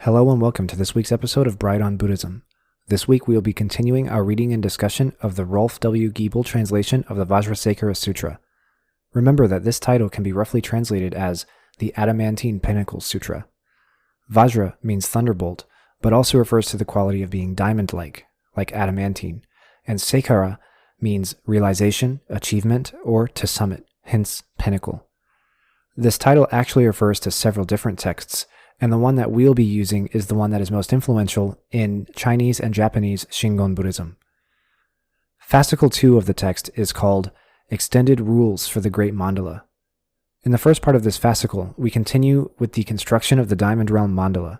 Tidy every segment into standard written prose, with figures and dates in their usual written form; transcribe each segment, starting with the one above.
Hello and welcome to this week's episode of Bright on Buddhism. This week we will be continuing our reading and discussion of the Rolf W. Giebel translation of the Vajrasekhara Sutra. Remember that this title can be roughly translated as the Adamantine Pinnacle Sutra. Vajra means thunderbolt, but also refers to the quality of being diamond-like, like adamantine, and Sekhara means realization, achievement, or to summit, hence pinnacle. This title actually refers to several different texts, and the one that we'll be using is the one that is most influential in Chinese and Japanese Shingon Buddhism. Fascicle 2 of the text is called Extended Rules for the Great Mandala. In the first part of this fascicle, we continue with the construction of the Diamond Realm Mandala.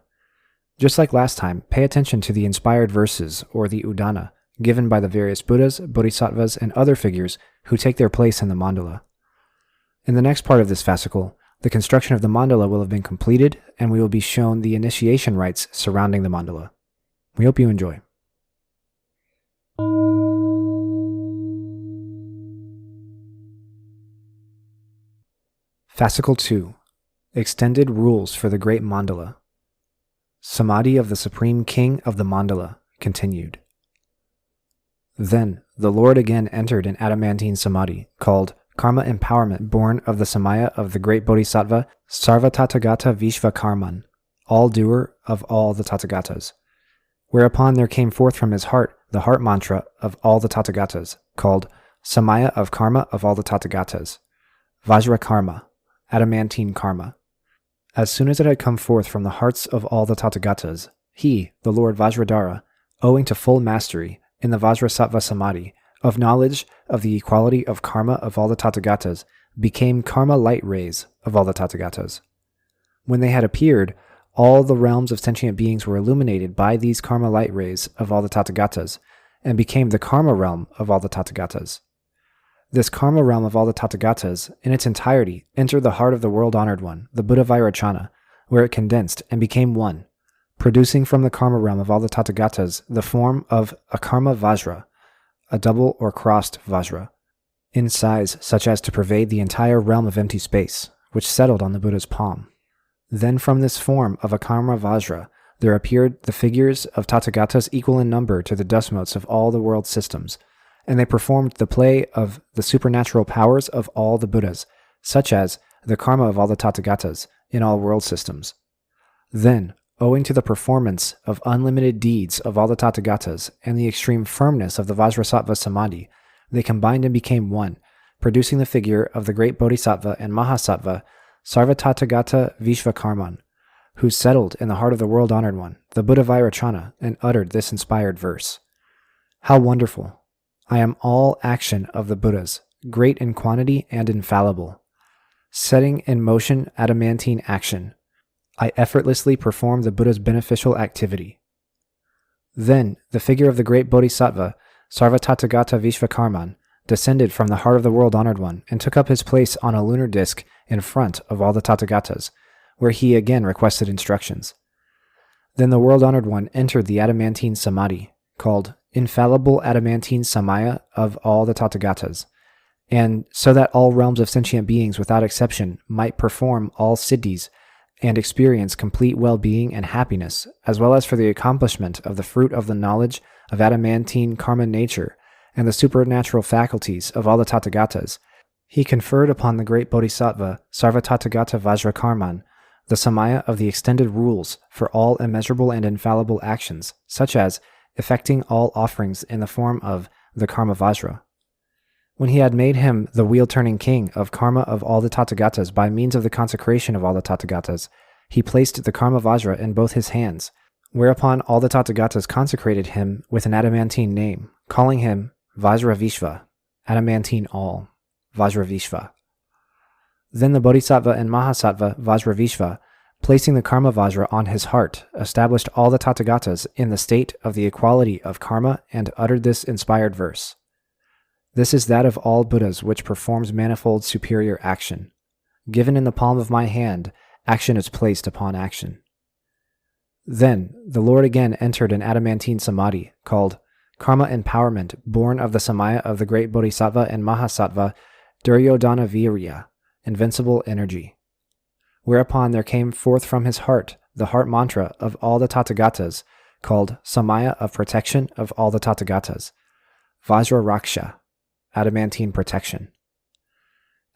Just like last time, pay attention to the inspired verses, or the Udana, given by the various Buddhas, Bodhisattvas, and other figures who take their place in the mandala. In the next part of this fascicle, the construction of the mandala will have been completed, and we will be shown the initiation rites surrounding the mandala. We hope you enjoy. Fascicle 2. Extended Rules for the Great Mandala. Samadhi of the Supreme King of the Mandala, continued. Then the Lord again entered an adamantine samadhi, called Karma Empowerment, born of the Samaya of the great Bodhisattva Sarvatathagata Vishvakarman, all doer of all the Tathagatas. Whereupon there came forth from his heart the heart mantra of all the Tathagatas, called Samaya of Karma of all the Tathagatas, Vajrakarma, adamantine karma. As soon as it had come forth from the hearts of all the Tathagatas, he, the Lord Vajradhara, owing to full mastery in the Vajrasattva Samadhi, of knowledge of the equality of karma of all the Tathagatas, became karma light rays of all the Tathagatas. When they had appeared, all the realms of sentient beings were illuminated by these karma light rays of all the Tathagatas, and became the karma realm of all the Tathagatas. This karma realm of all the Tathagatas, in its entirety, entered the heart of the world-honored one, the Buddha Vairocana, where it condensed and became one, producing from the karma realm of all the Tathagatas the form of a karma vajra, a double or crossed vajra, in size such as to pervade the entire realm of empty space, which settled on the Buddha's palm. Then from this form of a karma vajra there appeared the figures of Tathagatas equal in number to the dust motes of all the world systems, and they performed the play of the supernatural powers of all the Buddhas, such as the karma of all the Tathagatas in all world systems. Then, owing to the performance of unlimited deeds of all the Tathagatas and the extreme firmness of the Vajrasattva Samadhi, they combined and became one, producing the figure of the great Bodhisattva and Mahasattva Sarvatathagata Vishvakarman, who settled in the heart of the world-honored one, the Buddha Vairocana, and uttered this inspired verse. How wonderful! I am all action of the Buddhas, great in quantity and infallible. Setting in motion adamantine action, I effortlessly perform the Buddha's beneficial activity. Then the figure of the great Bodhisattva, Sarvatathagata Vishvakarman, descended from the heart of the world-honored one and took up his place on a lunar disk in front of all the Tathagatas, where he again requested instructions. Then the world-honored one entered the adamantine samadhi, called Infallible Adamantine Samaya of all the Tathagatas, and so that all realms of sentient beings without exception might perform all siddhis and experience complete well-being and happiness, as well as for the accomplishment of the fruit of the knowledge of adamantine karma nature and the supernatural faculties of all the Tathagatas, he conferred upon the great Bodhisattva Sarvatathagata Vajrakarman the Samaya of the extended rules for all immeasurable and infallible actions, such as effecting all offerings in the form of the karma vajra. When he had made him the wheel-turning king of karma of all the Tathagatas by means of the consecration of all the Tathagatas, he placed the karma vajra in both his hands, whereupon all the Tathagatas consecrated him with an adamantine name, calling him Vajravishva, adamantine all, Vajravishva. Then the Bodhisattva and Mahasattva Vajravishva, placing the karma vajra on his heart, established all the Tathagatas in the state of the equality of karma and uttered this inspired verse. This is that of all Buddhas which performs manifold superior action. Given in the palm of my hand, action is placed upon action. Then the Lord again entered an adamantine samadhi, called Karma Empowerment, born of the Samaya of the great Bodhisattva and Mahasattva Duryodhana Virya, invincible energy. Whereupon there came forth from his heart the heart mantra of all the Tathagatas, called Samaya of protection of all the Tathagatas, Vajrasekhara, adamantine protection.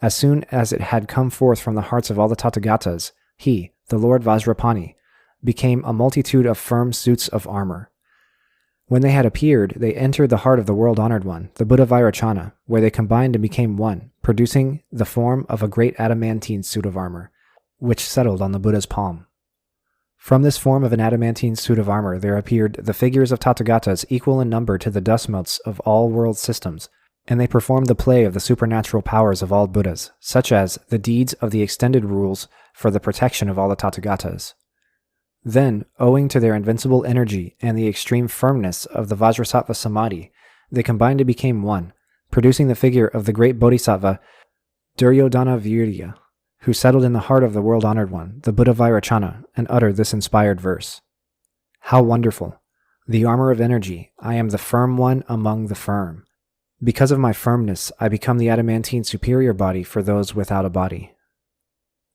As soon as it had come forth from the hearts of all the Tathagatas, he, the Lord Vajrapani, became a multitude of firm suits of armor. When they had appeared, they entered the heart of the world-honored one, the Buddha Vairocana, where they combined and became one, producing the form of a great adamantine suit of armor, which settled on the Buddha's palm. From this form of an adamantine suit of armor there appeared the figures of Tathagatas equal in number to the dust motes of all world systems, and they performed the play of the supernatural powers of all Buddhas, such as the deeds of the extended rules for the protection of all the Tathagatas. Then, owing to their invincible energy and the extreme firmness of the Vajrasattva Samadhi, they combined and became one, producing the figure of the great Bodhisattva Duryodhana Virya, who settled in the heart of the world-honored one, the Buddha Vairocana, and uttered this inspired verse. How wonderful! The armor of energy, I am the firm one among the firm. Because of my firmness, I become the adamantine superior body for those without a body.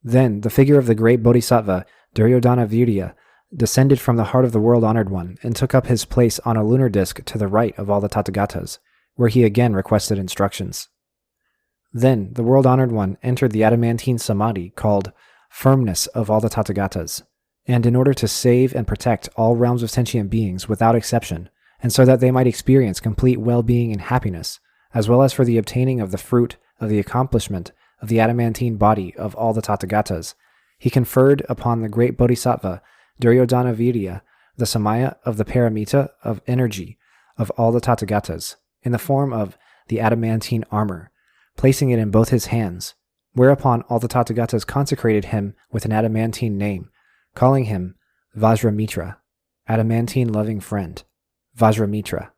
Then the figure of the great Bodhisattva Duryodhana Virya descended from the heart of the world-honored one and took up his place on a lunar disk to the right of all the Tathagatas, where he again requested instructions. Then the world-honored one entered the adamantine samadhi called firmness of all the Tathagatas, and in order to save and protect all realms of sentient beings without exception, and so that they might experience complete well-being and happiness, as well as for the obtaining of the fruit of the accomplishment of the adamantine body of all the Tathagatas, he conferred upon the great Bodhisattva Duryodhana Virya the samaya of the paramita of energy of all the Tathagatas, in the form of the adamantine armor, placing it in both his hands, whereupon all the Tathagatas consecrated him with an adamantine name, calling him Vajramitra, adamantine loving friend, Vajramitra.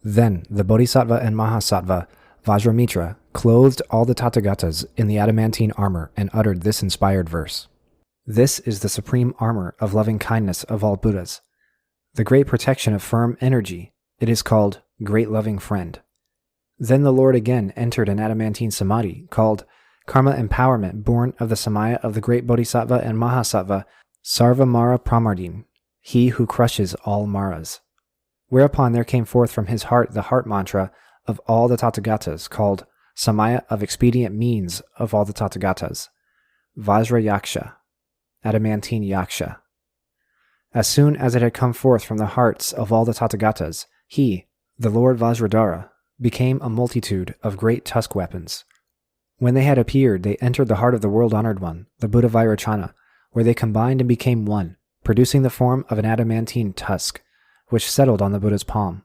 Then the Bodhisattva and Mahasattva, Vajramitra, clothed all the Tathagatas in the adamantine armor and uttered this inspired verse. This is the supreme armor of loving kindness of all Buddhas, the great protection of firm energy. It is called Great Loving Friend. Then the Lord again entered an adamantine samadhi called Karma Empowerment, born of the samaya of the great Bodhisattva and Mahasattva Sarva Mara Pramardin, he who crushes all maras. Whereupon there came forth from his heart the heart mantra of all the Tathagatas, called Samaya of expedient means of all the Tathagatas, Vajrayaksha, adamantine yaksha. As soon as it had come forth from the hearts of all the Tathagatas, he, the Lord Vajradhara, became a multitude of great tusk weapons. When they had appeared, they entered the heart of the world-honored one, the Buddha Vairocana, where they combined and became one, producing the form of an adamantine tusk, which settled on the Buddha's palm.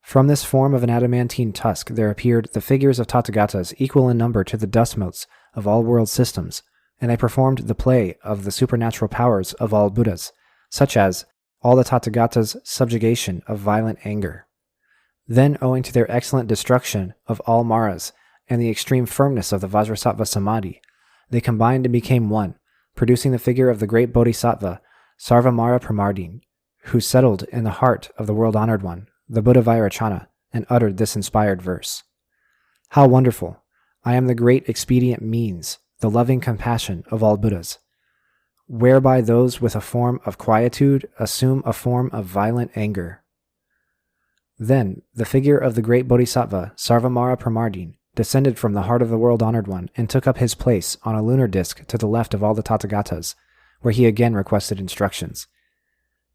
From this form of an adamantine tusk there appeared the figures of Tathagatas equal in number to the dust motes of all world systems, and they performed the play of the supernatural powers of all Buddhas, such as all the Tathagatas' subjugation of violent anger. Then, owing to their excellent destruction of all maras and the extreme firmness of the Vajrasattva Samadhi, they combined and became one, producing the figure of the great Bodhisattva Sarvamara Pramardin, who settled in the heart of the world-honored one, the Buddha Vairocana, and uttered this inspired verse. How wonderful! I am the great expedient means, the loving compassion of all Buddhas, whereby those with a form of quietude assume a form of violent anger. Then the figure of the great Bodhisattva Sarvamara Pramardin descended from the heart of the world-honored one and took up his place on a lunar disk to the left of all the Tathagatas, where he again requested instructions.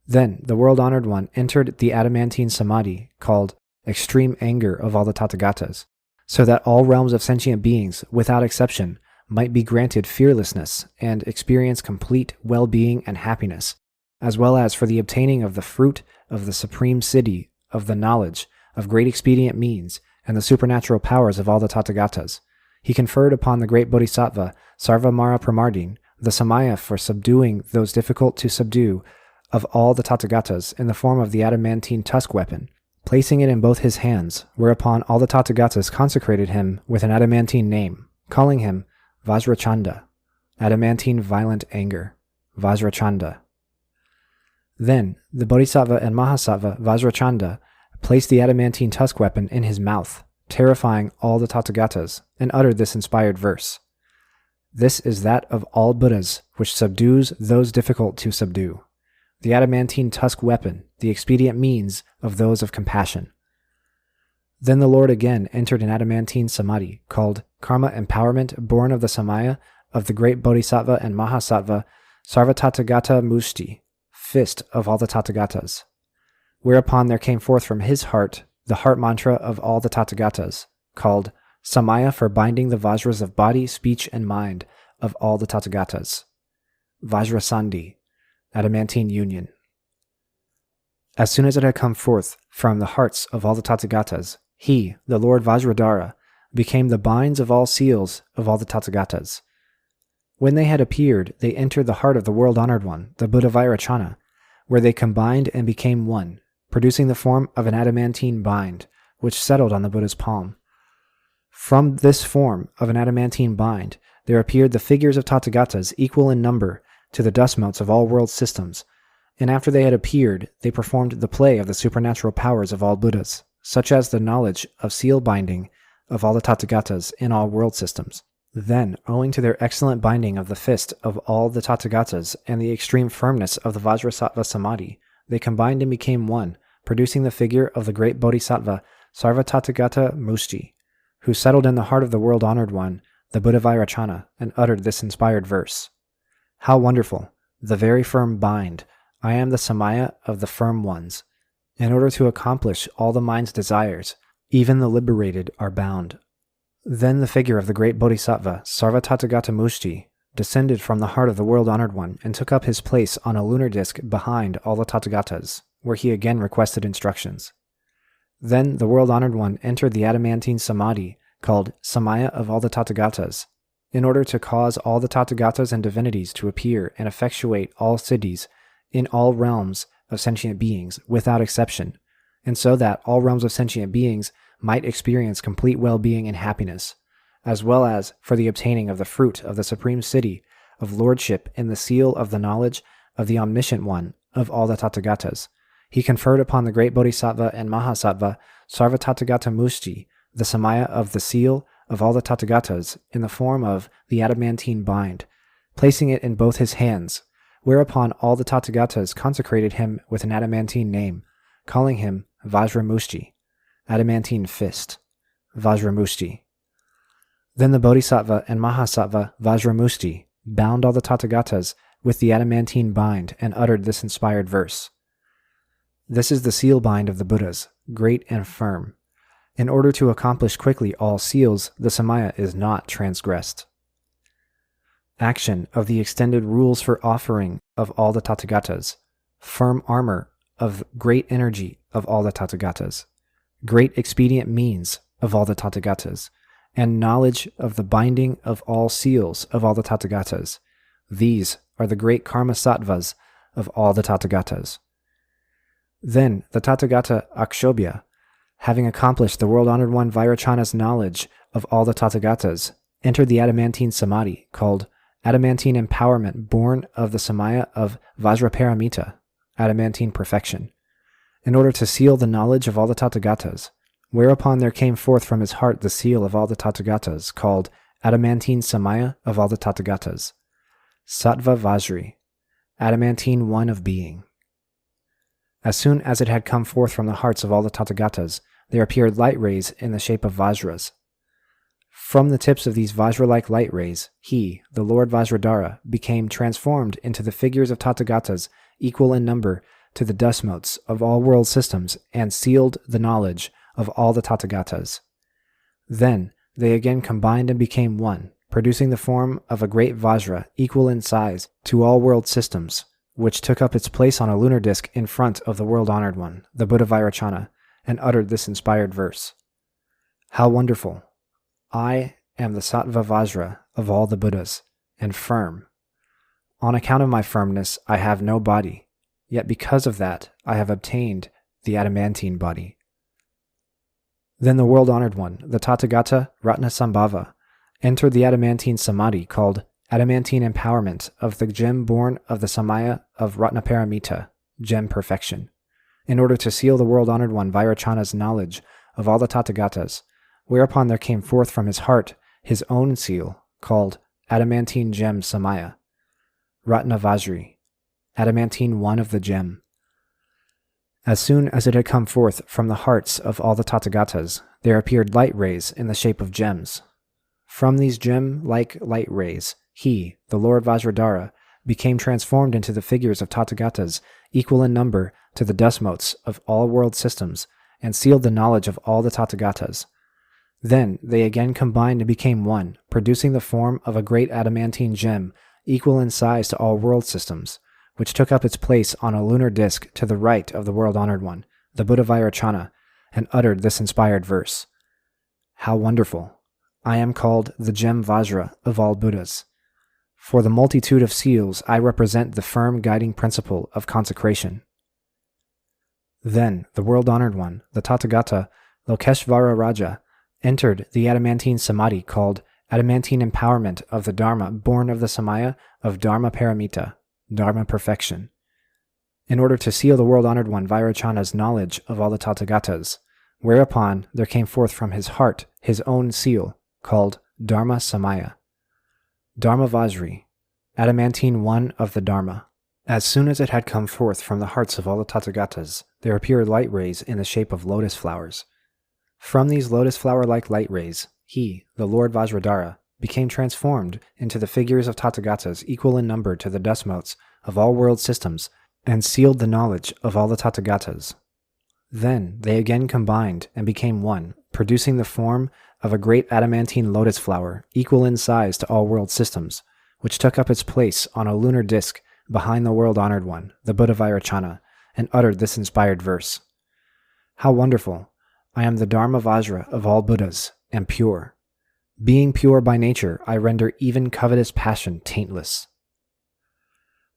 Then the world-honored one entered the adamantine samadhi called extreme anger of all the Tathagatas, so that all realms of sentient beings, without exception, might be granted fearlessness and experience complete well-being and happiness, as well as for the obtaining of the fruit of the supreme siddhi of the knowledge of great expedient means and the supernatural powers of all the Tathagatas. He conferred upon the great Bodhisattva Sarvamara Pramardin the samaya for subduing those difficult to subdue of all the Tathagatas in the form of the adamantine tusk weapon, placing it in both his hands, whereupon all the Tathagatas consecrated him with an adamantine name, calling him Vajrachanda, adamantine violent anger, Vajrachanda. Then the Bodhisattva and Mahasattva Vajrachanda placed the adamantine tusk weapon in his mouth, terrifying all the Tathagatas, and uttered this inspired verse. This is that of all Buddhas, which subdues those difficult to subdue. The adamantine tusk weapon, the expedient means of those of compassion. Then the Lord again entered an adamantine samadhi, called Karma Empowerment, born of the Samaya of the great Bodhisattva and Mahasattva, Sarvatathagata Musti, fist of all the Tathagatas. Whereupon there came forth from his heart the heart mantra of all the Tathagatas, called Samaya for binding the Vajras of body, speech, and mind of all the Tathagatas. Vajrasandhi, adamantine union. As soon as it had come forth from the hearts of all the Tathagatas, he, the Lord Vajradhara, became the binds of all seals of all the Tathagatas. When they had appeared, they entered the heart of the world-honored one, the Buddha Vairocana, where they combined and became one, producing the form of an adamantine bind, which settled on the Buddha's palm. From this form of an adamantine bind, there appeared the figures of Tathagatas equal in number to the dust motes of all world systems, and after they had appeared, they performed the play of the supernatural powers of all Buddhas, such as the knowledge of seal binding of all the Tathagatas in all world systems. Then, owing to their excellent binding of the fist of all the Tathagatas and the extreme firmness of the Vajrasattva Samadhi, they combined and became one, producing the figure of the great Bodhisattva Sarvatathagata Musti, who settled in the heart of the world-honored one, the Buddha Vairocana, and uttered this inspired verse. How wonderful! The very firm bind. I am the Samaya of the firm ones. In order to accomplish all the mind's desires, even the liberated are bound. Then the figure of the great Bodhisattva, Sarvatathagata Musti, descended from the heart of the world-honored one and took up his place on a lunar disk behind all the Tathagatas, where he again requested instructions. Then the world-honored one entered the adamantine samadhi, called Samaya of all the Tathagatas, in order to cause all the Tathagatas and divinities to appear and effectuate all siddhis in all realms of sentient beings, without exception, and so that all realms of sentient beings might experience complete well-being and happiness, as well as for the obtaining of the fruit of the supreme siddhi of lordship in the seal of the knowledge of the omniscient one of all the Tathagatas. He conferred upon the great Bodhisattva and Mahasattva Sarvatathagata Musti the Samaya of the seal of all the Tathagatas in the form of the adamantine bind, placing it in both his hands, whereupon all the Tathagatas consecrated him with an adamantine name, calling him Vajramusti, adamantine fist, Vajramusti. Then the Bodhisattva and Mahasattva Vajramusti bound all the Tathagatas with the adamantine bind and uttered this inspired verse. This is the seal bind of the Buddhas, great and firm. In order to accomplish quickly all seals, the Samaya is not transgressed. Action of the extended rules for offering of all the Tathagatas. Firm armor of great energy of all the Tathagatas. Great expedient means of all the Tathagatas. And knowledge of the binding of all seals of all the Tathagatas. These are the great karma sattvas of all the Tathagatas. Then the Tathagata Akshobhya, having accomplished the world-honored one Vairocana's knowledge of all the Tathagatas, entered the adamantine samadhi, called adamantine empowerment, born of the Samaya of Vajraparamita, adamantine perfection, in order to seal the knowledge of all the Tathagatas, whereupon there came forth from his heart the seal of all the Tathagatas, called adamantine Samaya of all the Tathagatas, Sattva Vajri, adamantine one of being. As soon as it had come forth from the hearts of all the Tathagatas, there appeared light rays in the shape of Vajras. From the tips of these Vajra-like light rays, he, the Lord Vajradhara, became transformed into the figures of Tathagatas equal in number to the dust motes of all world systems and sealed the knowledge of all the Tathagatas. Then they again combined and became one, producing the form of a great Vajra equal in size to all world systems, which took up its place on a lunar disk in front of the world-honored one, the Buddha Vairocana, and uttered this inspired verse. How wonderful! I am the Sattva Vajra of all the Buddhas, and firm. On account of my firmness, I have no body, yet because of that, I have obtained the adamantine body. Then the world-honored one, the Tathagata Ratnasambhava, entered the adamantine samadhi called adamantine empowerment of the gem born of the Samaya of Ratnaparamita, gem perfection, in order to seal the world-honored one Vairocana's knowledge of all the Tathagatas, whereupon there came forth from his heart his own seal, called adamantine gem Samaya, Ratna Vajri, adamantine one of the gem. As soon as it had come forth from the hearts of all the Tathagatas, there appeared light rays in the shape of gems. From these gem-like light rays, he, the Lord Vajradhara, became transformed into the figures of Tathagatas equal in number to the dust motes of all world systems, and sealed the knowledge of all the Tathagatas. Then they again combined and became one, producing the form of a great adamantine gem equal in size to all world systems, which took up its place on a lunar disk to the right of the world-honored one, the Buddha Vajrachana, and uttered this inspired verse. How wonderful! I am called the gem Vajra of all Buddhas. For the multitude of seals I represent the firm guiding principle of consecration. Then the world-honored one, the Tathagata Lokeshvara Raja, entered the adamantine samadhi called adamantine empowerment of the Dharma born of the Samaya of Dharma Paramita, Dharma perfection, in order to seal the world-honored one Vairachana's knowledge of all the Tathagatas, whereupon there came forth from his heart his own seal, called Dharma Samaya, Dharma Vajri, adamantine one of the Dharma. As soon as it had come forth from the hearts of all the Tathagatas, there appeared light rays in the shape of lotus flowers. From these lotus flower-like light rays, he, the Lord Vajradhara, became transformed into the figures of Tathagatas equal in number to the dust motes of all world systems, and sealed the knowledge of all the Tathagatas. Then they again combined and became one, producing the form of a great adamantine lotus flower equal in size to all world systems, which took up its place on a lunar disk behind the world-honored one, the Buddha Vajrachana, and uttered this inspired verse. How wonderful! I am the Dharma Vajra of all Buddhas, and pure. Being pure by nature, I render even covetous passion taintless.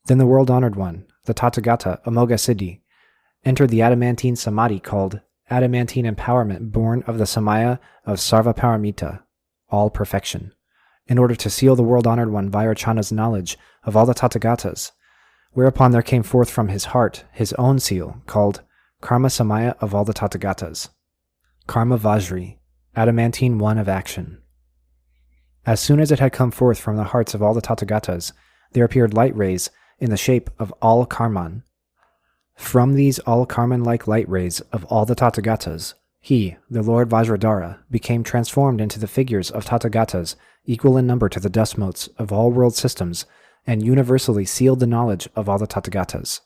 Then the world-honored one, the Tathagata Amoghasiddhi, entered the adamantine samadhi called adamantine empowerment born of the Samaya of Sarvaparamita, all perfection, in order to seal the world-honored one Vairachana's knowledge of all the Tathagatas, whereupon there came forth from his heart his own seal, called Karma Samaya of all the Tathagatas, Karma Vajri, adamantine one of action. As soon as it had come forth from the hearts of all the Tathagatas, there appeared light rays in the shape of all Karman. From these all Karman-like light rays of all the Tathagatas, he, the Lord Vajradhara, became transformed into the figures of Tathagatas equal in number to the dust motes of all world systems, and universally sealed the knowledge of all the Tathagatas.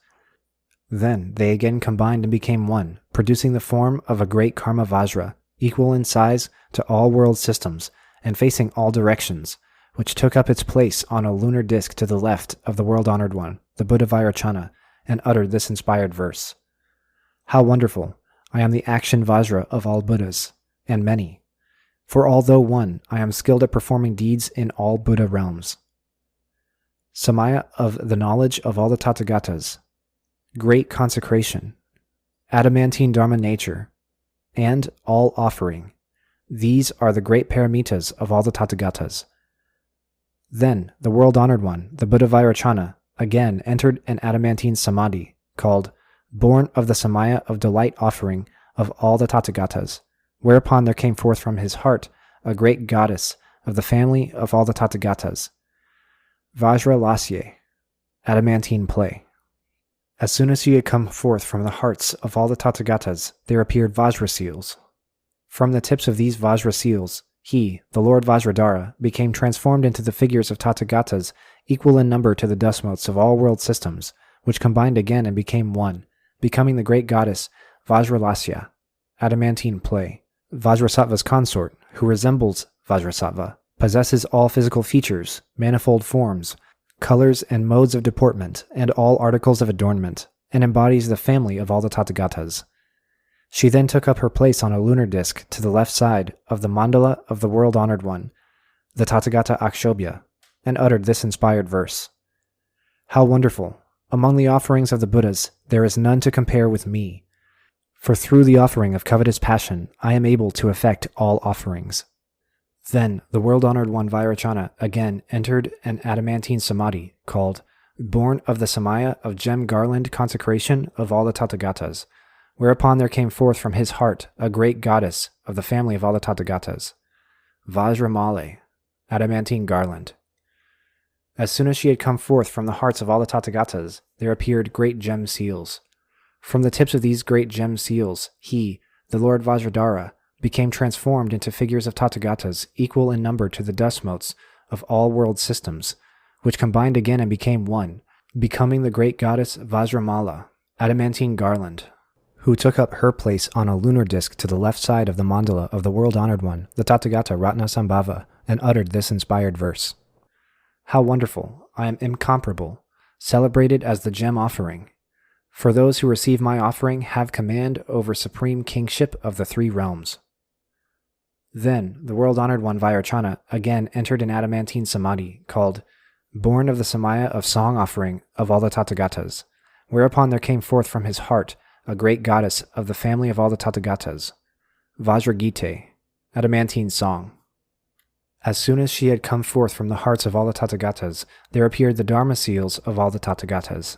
Then they again combined and became one, producing the form of a great Karma Vajra, equal in size to all world systems, and facing all directions, which took up its place on a lunar disk to the left of the world-honored one, the Buddha Vajrachana, and uttered this inspired verse. How wonderful! I am the action Vajra of all Buddhas, and many. For although one, I am skilled at performing deeds in all Buddha realms. Samaya of the knowledge of all the Tathagatas, great consecration, adamantine Dharma nature, and all offering. These are the great paramitas of all the Tathagatas. Then the world-honored one, the Buddha Vajrachana, again entered an adamantine samadhi, called born of the Samaya of delight offering of all the Tathagatas, whereupon there came forth from his heart a great goddess of the family of all the Tathagatas, Vajralasye, adamantine play. As soon as she had come forth from the hearts of all the Tathagatas, there appeared Vajra seals. From the tips of these Vajra seals, he, the Lord Vajradhara, became transformed into the figures of Tathagatas equal in number to the dust motes of all world systems, which combined again and became one, becoming the great goddess Vajralasya, adamantine play. Vajrasattva's consort, who resembles Vajrasattva, possesses all physical features, manifold forms, colors and modes of deportment, and all articles of adornment, and embodies the family of all the Tathagatas. She then took up her place on a lunar disk to the left side of the mandala of the world-honored one, the Tathagata Akshobhya, and uttered this inspired verse. How wonderful! Among the offerings of the Buddhas, there is none to compare with me. For through the offering of covetous passion, I am able to effect all offerings. Then the world-honored one Vairachana again entered an adamantine samadhi called born of the Samaya of gem garland consecration of all the Tathagatas, whereupon there came forth from his heart a great goddess of the family of all the Tathagatas, Vajramale, adamantine garland. As soon as she had come forth from the hearts of all the Tathagatas, there appeared great gem seals. From the tips of these great gem seals, he, the Lord Vajradhara, became transformed into figures of Tathagatas equal in number to the dust motes of all world systems, which combined again and became one, becoming the great goddess Vajramala, adamantine garland, who took up her place on a lunar disk to the left side of the mandala of the world-honored one, the Tathagata Ratnasambhava, and uttered this inspired verse. How wonderful! I am incomparable, celebrated as the gem offering. For those who receive my offering have command over supreme kingship of the three realms. Then the world-honored one Vajrachana again entered an adamantine samadhi called Born of the Samaya of Song Offering of all the Tathagatas, whereupon there came forth from his heart a great goddess of the family of all the Tathagatas, Vajragite, adamantine song. As soon as she had come forth from the hearts of all the Tathagatas, there appeared the Dharma seals of all the Tathagatas.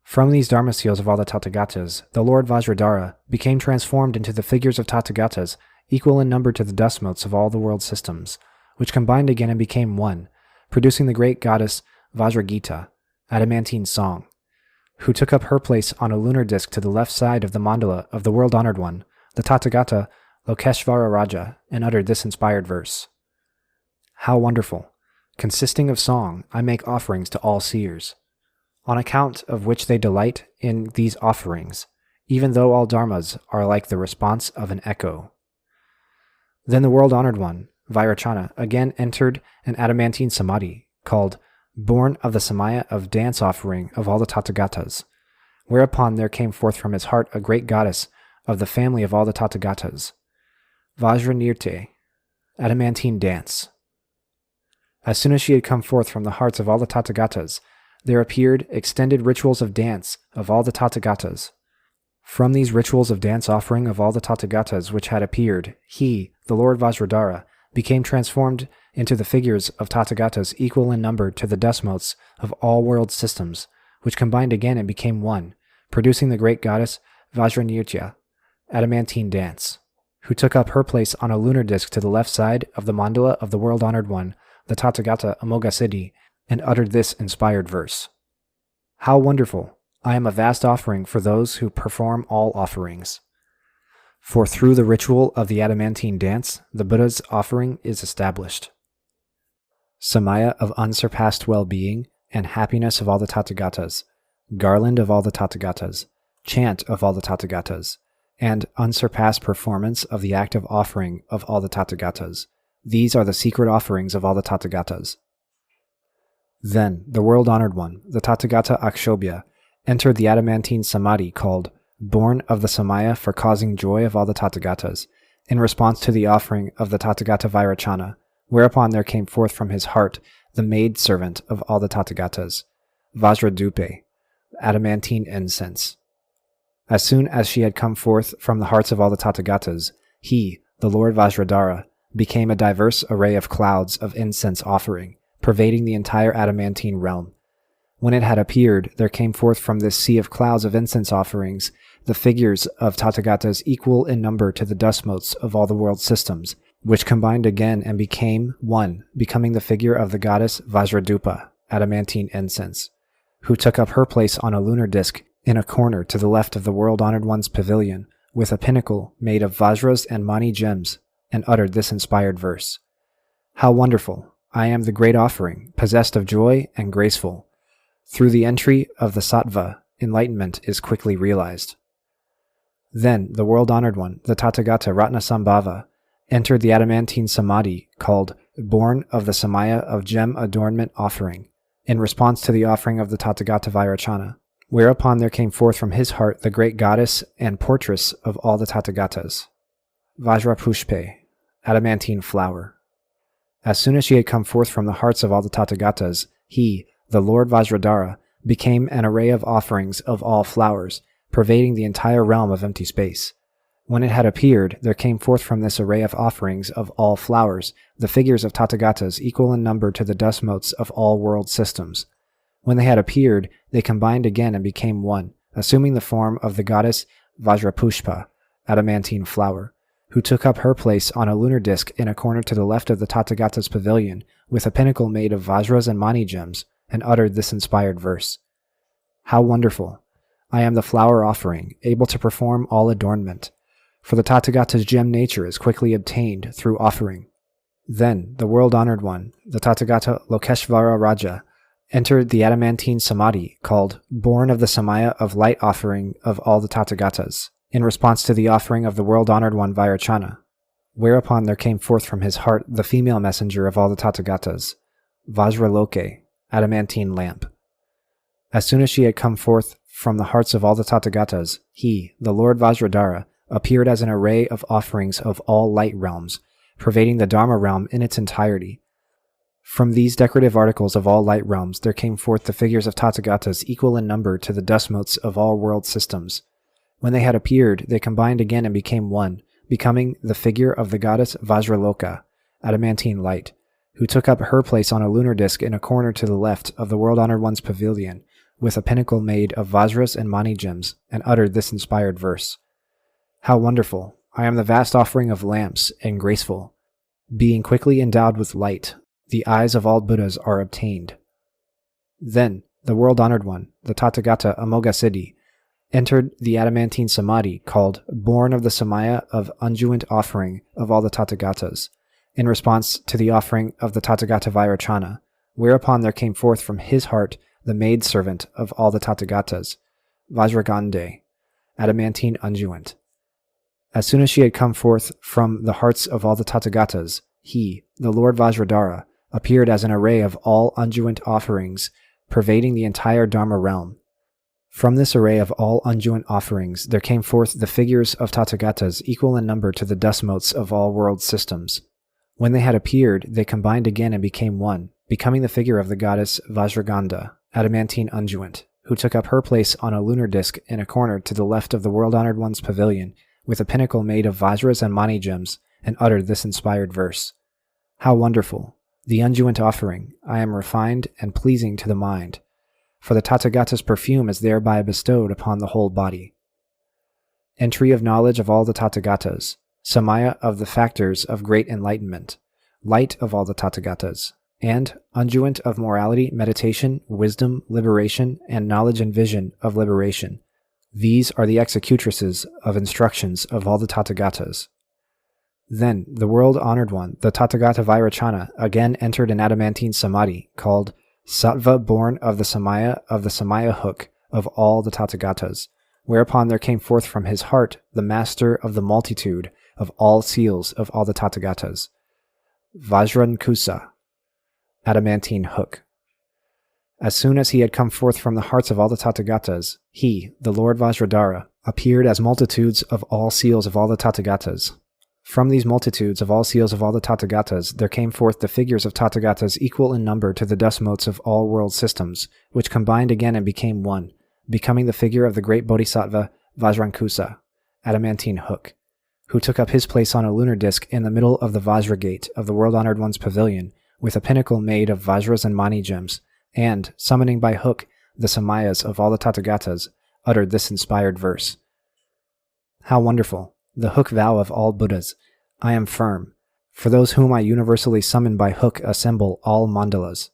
From these Dharma seals of all the Tathagatas, the Lord Vajradhara became transformed into the figures of Tathagatas equal in number to the dust motes of all the world systems, which combined again and became one, producing the great goddess Vajragita, adamantine song, who took up her place on a lunar disk to the left side of the mandala of the world-honored one, the Tathagata Lokeshvara Raja, and uttered this inspired verse. How wonderful! Consisting of song, I make offerings to all seers, on account of which they delight in these offerings, even though all dharmas are like the response of an echo. Then the world-honored one, Vajrachana, again entered an adamantine samadhi, called Born of the Samaya of Dance Offering of all the Tathagatas, whereupon there came forth from his heart a great goddess of the family of all the Tathagatas, Vajranirte, adamantine dance. As soon as she had come forth from the hearts of all the Tathagatas, there appeared extended rituals of dance of all the Tathagatas. From these rituals of dance offering of all the Tathagatas which had appeared, he, the Lord Vajradhara, became transformed into the figures of Tathagatas equal in number to the dust motes of all world systems, which combined again and became one, producing the great goddess Vajranirtya, adamantine dance, who took up her place on a lunar disk to the left side of the mandala of the world-honored one, the Tathagata Amoghasiddhi, and uttered this inspired verse. How wonderful! I am a vast offering for those who perform all offerings. For through the ritual of the adamantine dance, the Buddha's offering is established. Samaya of unsurpassed well-being and happiness of all the Tathagatas, garland of all the Tathagatas, chant of all the Tathagatas, and unsurpassed performance of the active offering of all the Tathagatas. These are the secret offerings of all the Tathagatas. Then the world-honored one, the Tathagata Akshobhya, entered the adamantine samadhi called Born of the Samaya for causing joy of all the Tathagatas, in response to the offering of the Tathagata Vajrachana, whereupon there came forth from his heart the maid-servant of all the Tathagatas, Vajradupe, adamantine incense. As soon as she had come forth from the hearts of all the Tathagatas, he, the Lord Vajradhara, became a diverse array of clouds of incense offering, pervading the entire adamantine realm. When it had appeared, there came forth from this sea of clouds of incense offerings the figures of Tathagatas equal in number to the dust motes of all the world systems, which combined again and became one, becoming the figure of the goddess Vajradupa, adamantine incense, who took up her place on a lunar disk in a corner to the left of the world-honored one's pavilion, with a pinnacle made of Vajras and Mani gems, and uttered this inspired verse. How wonderful! I am the great offering, possessed of joy and graceful. Through the entry of the sattva, enlightenment is quickly realized. Then the world-honored one, the Tathagata Ratnasambhava, entered the adamantine samadhi called Born of the Samaya of Gem Adornment Offering, in response to the offering of the Tathagata Vajrachana, whereupon there came forth from his heart the great goddess and portress of all the Tathagatas, Vajrapushpe, adamantine flower. As soon as she had come forth from the hearts of all the Tathagatas, he, the Lord Vajradhara, became an array of offerings of all flowers, pervading the entire realm of empty space. When it had appeared, there came forth from this array of offerings of all flowers the figures of Tathagatas equal in number to the dust motes of all world systems. When they had appeared, they combined again and became one, assuming the form of the goddess Vajrapushpa, adamantine flower, who took up her place on a lunar disk in a corner to the left of the Tathagata's pavilion, with a pinnacle made of Vajras and Mani gems, and uttered this inspired verse. How wonderful! I am the flower offering, able to perform all adornment. For the Tathagata's gem nature is quickly obtained through offering. Then the world-honored one, the Tathagata Lokeshvara Raja, entered the adamantine samadhi called Born of the Samaya of Light offering of all the Tathagatas, in response to the offering of the world-honored one Vairocana, whereupon there came forth from his heart the female messenger of all the Tathagatas, Vajraloke, adamantine lamp. As soon as she had come forth from the hearts of all the Tathagatas, he, the Lord Vajradhara, appeared as an array of offerings of all light realms, pervading the Dharma realm in its entirety. From these decorative articles of all light realms there came forth the figures of Tathagatas equal in number to the dust motes of all world systems. When they had appeared, they combined again and became one, becoming the figure of the goddess Vajraloka, adamantine light, who took up her place on a lunar disk in a corner to the left of the world-honored one's pavilion, with a pinnacle made of Vajras and Mani gems, and uttered this inspired verse. How wonderful! I am the vast offering of lamps, and graceful. Being quickly endowed with light, the eyes of all Buddhas are obtained. Then the world-honored one, the Tathagata Amoghasiddhi, entered the adamantine samadhi called Born of the Samaya of Unjuant offering of all the Tathagatas, in response to the offering of the Tathagata Vairocana, whereupon there came forth from his heart the maidservant of all the Tathagatas, Vajragande, adamantine unguent. As soon as she had come forth from the hearts of all the Tathagatas, he, the Lord Vajradhara, appeared as an array of all unguent offerings, pervading the entire Dharma realm. From this array of all unguent offerings there came forth the figures of Tathagatas equal in number to the dust motes of all world systems. When they had appeared, they combined again and became one, becoming the figure of the goddess Vajraganda, adamantine unguent, who took up her place on a lunar disk in a corner to the left of the world-honored one's pavilion, with a pinnacle made of Vajras and Mani gems, and uttered this inspired verse. How wonderful! The unguent offering, I am refined and pleasing to the mind, for the Tathagata's perfume is thereby bestowed upon the whole body. Entry of knowledge of all the Tathagatas, Samaya of the factors of great enlightenment, light of all the Tathagatas, and unguent of morality, meditation, wisdom, liberation, and knowledge and vision of liberation. These are the executresses of instructions of all the Tathagatas. Then the world-honored one, the Tathagata Vairocana, again entered an adamantine samadhi called Sattva born of the Samaya hook of all the Tathagatas, whereupon there came forth from his heart the master of the multitude of all seals of all the Tathagatas, Vajrankusa, adamantine hook. As soon as he had come forth from the hearts of all the Tathagatas, he, the Lord Vajradhara, appeared as multitudes of all seals of all the Tathagatas. From these multitudes of all seals of all the Tathagatas there came forth the figures of Tathagatas equal in number to the dust motes of all world systems, which combined again and became one, becoming the figure of the great Bodhisattva Vajrankusa, adamantine hook, who took up his place on a lunar disk in the middle of the Vajra gate of the world-honored one's pavilion, with a pinnacle made of Vajras and Mani gems, and, summoning by hook the Samayas of all the Tathagatas, uttered this inspired verse. How wonderful! The hook vow of all Buddhas, I am firm. For those whom I universally summon by hook assemble all mandalas.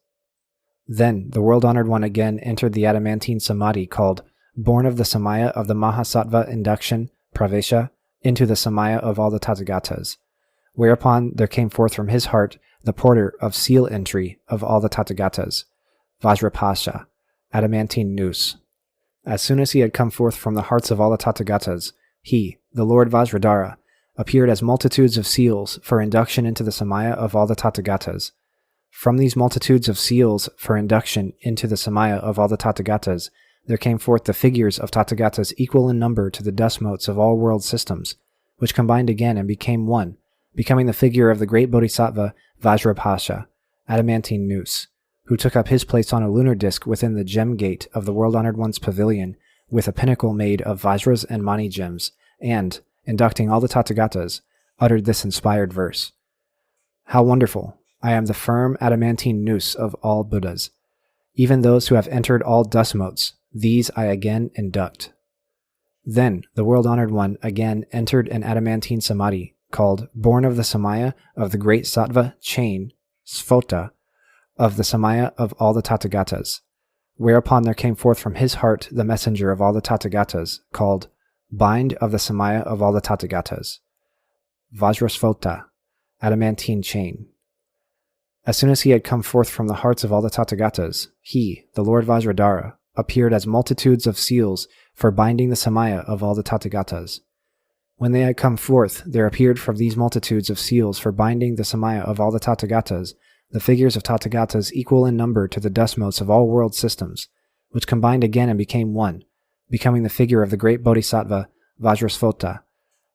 Then the world-honored one again entered the adamantine samadhi called Born of the Samaya of the Mahasattva induction, Pravesha, into the Samaya of all the Tathagatas, whereupon there came forth from his heart the porter of seal entry of all the Tathagatas, Vajrapasha, adamantine noose. As soon as he had come forth from the hearts of all the Tathagatas, he, the Lord Vajradhara, appeared as multitudes of seals for induction into the Samaya of all the Tathagatas. From these multitudes of seals for induction into the Samaya of all the Tathagatas, there came forth the figures of Tathagatas equal in number to the dust motes of all world systems, which combined again and became one, becoming the figure of the great Bodhisattva Vajrapasha, adamantine noose, who took up his place on a lunar disk within the gem gate of the world-honored one's pavilion, with a pinnacle made of Vajras and Mani gems, and, inducting all the Tathagatas, uttered this inspired verse. How wonderful! I am the firm adamantine noose of all Buddhas. Even those who have entered all dust motes, these I again induct. Then the world-honored one again entered an adamantine samadhi called Born of the Samaya of the Great Sattva Chain, Sphota, of the Samaya of all the Tathagatas. Whereupon there came forth from his heart the messenger of all the Tathagatas, called Bind of the Samaya of all the Tathagatas, Vajrasekhara, adamantine chain. As soon as he had come forth from the hearts of all the Tathagatas, he, the Lord Vajradhara, appeared as multitudes of seals for binding the Samaya of all the Tathagatas. When they had come forth, there appeared from these multitudes of seals for binding the Samaya of all the Tathagatas the figures of Tathagatas equal in number to the dust motes of all world systems, which combined again and became one, becoming the figure of the great Bodhisattva Vajrasekhara,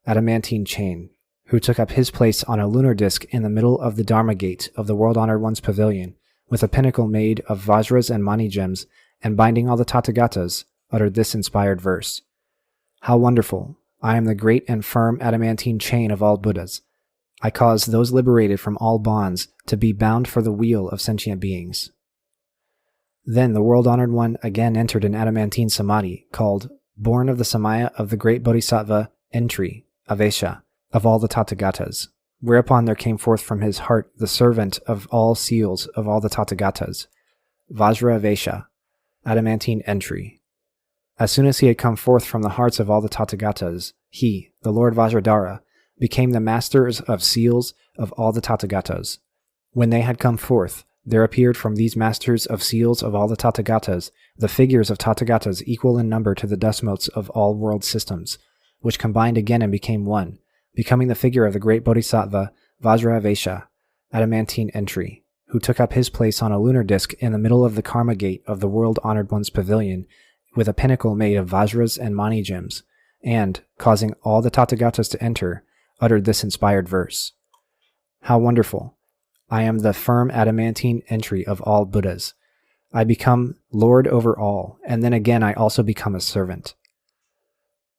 adamantine chain, who took up his place on a lunar disk in the middle of the Dharma gate of the World-Honored One's pavilion, with a pinnacle made of Vajras and Mani gems, and binding all the Tathagatas, uttered this inspired verse. How wonderful! I am the great and firm adamantine chain of all Buddhas. I cause those liberated from all bonds to be bound for the wheel of sentient beings. Then the World-Honored One again entered an adamantine samadhi, called Born of the Samaya of the great Bodhisattva Entry, Avesha, of all the Tathagatas, whereupon there came forth from his heart the servant of all seals of all the Tathagatas, Vajravesha, adamantine entry. As soon as he had come forth from the hearts of all the Tathagatas, he, the Lord Vajradhara, became the masters of seals of all the Tathagatas. When they had come forth, there appeared from these masters of seals of all the Tathagatas the figures of Tathagatas equal in number to the dust motes of all world systems, which combined again and became one, becoming the figure of the great Bodhisattva Vajravesha, adamantine entry, who took up his place on a lunar disk in the middle of the Karma gate of the World-Honored One's pavilion, with a pinnacle made of Vajras and Mani gems, and, causing all the Tathagatas to enter, uttered this inspired verse. How wonderful! I am the firm adamantine entry of all Buddhas. I become Lord over all, and then again I also become a servant.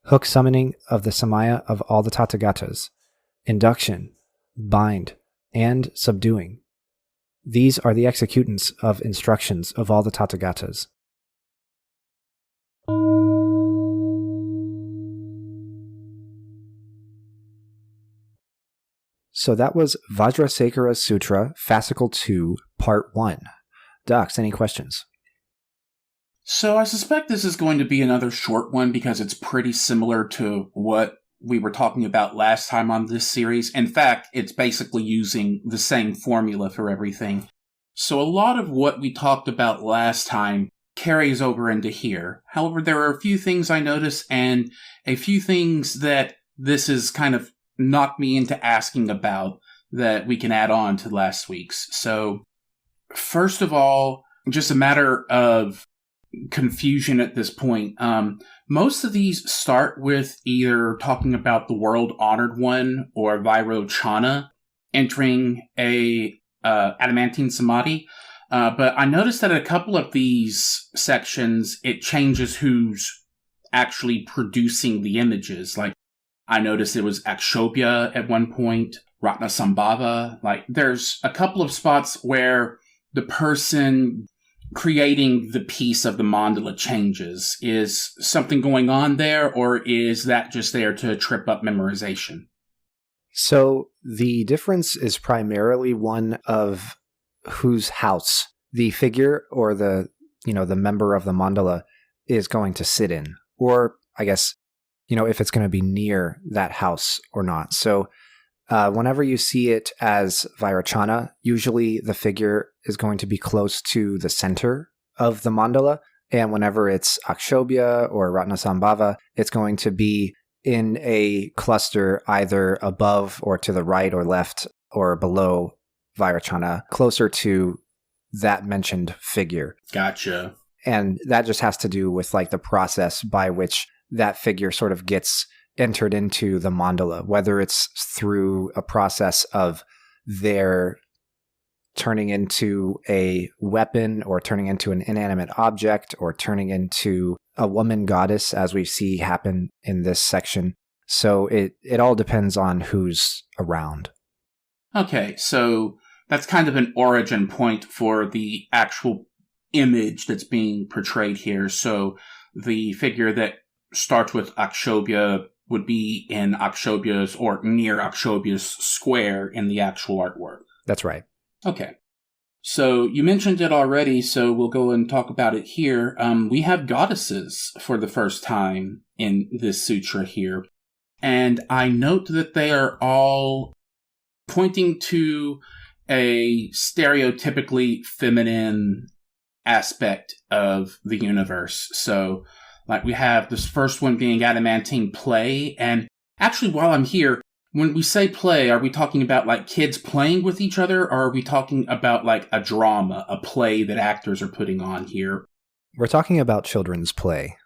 Hook summoning of the Samaya of all the Tathagatas, induction, bind, and subduing. These are the executants of instructions of all the Tathagatas. So that was Vajrasekhara Sutra, Fascicle 2, Part 1. Docs, any questions? So I suspect this is going to be another short one because it's pretty similar to what we were talking about last time on this series. In fact, it's basically using the same formula for everything. So a lot of what we talked about last time carries over into here. However, there are a few things I noticed and a few things that this is kind of knocked me into asking about that we can add on to last week's. So, first of all, just a matter of confusion at this point. Most of these start with either talking about the World-Honored One or Vairochana entering a adamantine samadhi. But I noticed that a couple of these sections, it changes who's actually producing the images. Like, I noticed it was Akshobhya at one point, Ratnasambhava. Like, there's a couple of spots where the person creating the piece of the mandala changes. Is something going on there, or is that just there to trip up memorization? So the difference is primarily one of whose house the figure or the member of the mandala is going to sit in, or I guess, if it's going to be near that house or not. So whenever you see it as Vairochana, usually the figure is going to be close to the center of the mandala. And whenever it's Akshobhya or Ratnasambhava, it's going to be in a cluster either above or to the right or left or below Vairochana, closer to that mentioned figure. Gotcha. And that just has to do with like the process by which that figure sort of gets entered into the mandala, whether it's through a process of their turning into a weapon or turning into an inanimate object or turning into a woman goddess, as we see happen in this section. So it all depends on who's around. Okay, so that's kind of an origin point for the actual image that's being portrayed here. So the figure that starts with Akshobhya would be in Akshobhya's or near Akshobhya's square in the actual artwork. That's right. Okay. So you mentioned it already, so we'll go and talk about it here. We have goddesses for the first time in this sutra here. And I note that they are all pointing to a stereotypically feminine aspect of the universe. So, like, we have this first one being adamantine play. And actually, while I'm here, when we say play, are we talking about, like, kids playing with each other? Or are we talking about, like, a drama, a play that actors are putting on here? We're talking about children's play.